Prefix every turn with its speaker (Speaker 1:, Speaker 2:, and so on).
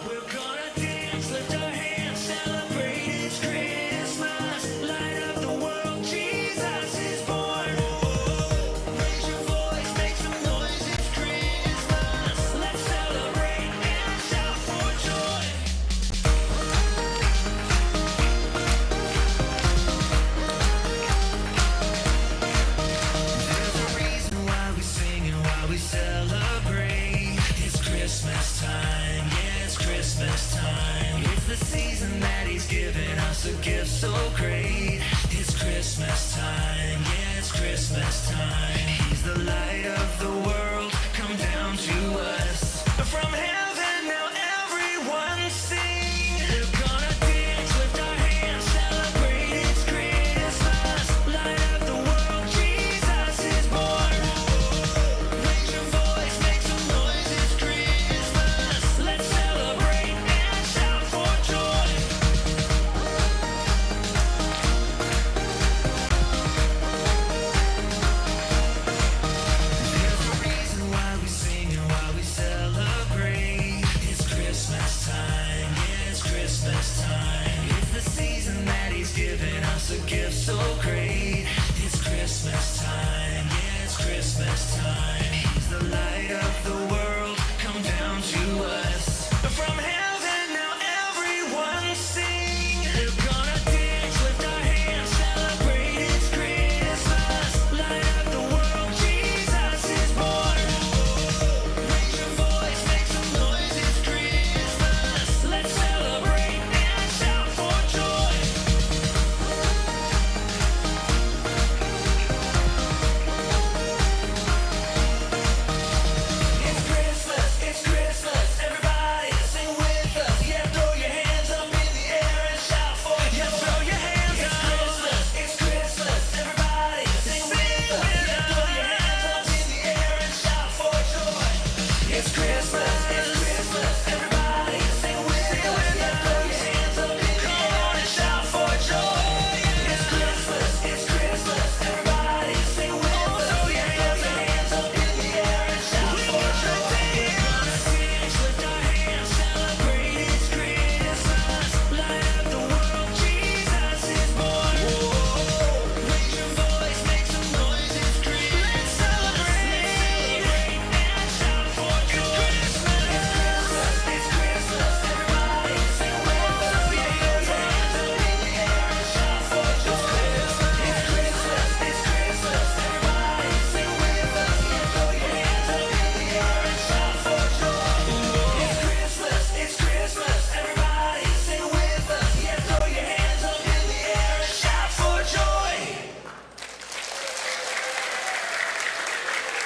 Speaker 1: We're gonna dance, lift our hands, celebrate it's Christmas. Light of the world, Jesus is born. Raise your voice, make some noise, it's Christmas. Let's celebrate and shout for joy. There's a reason why we sing and why we celebrate. It's Christmas time, yeah, it's Christmas time. It's the season that He's given us a gift so great. It's Christmas time, yeah, it's Christmas time. He's the light of the world, come down to us from heaven.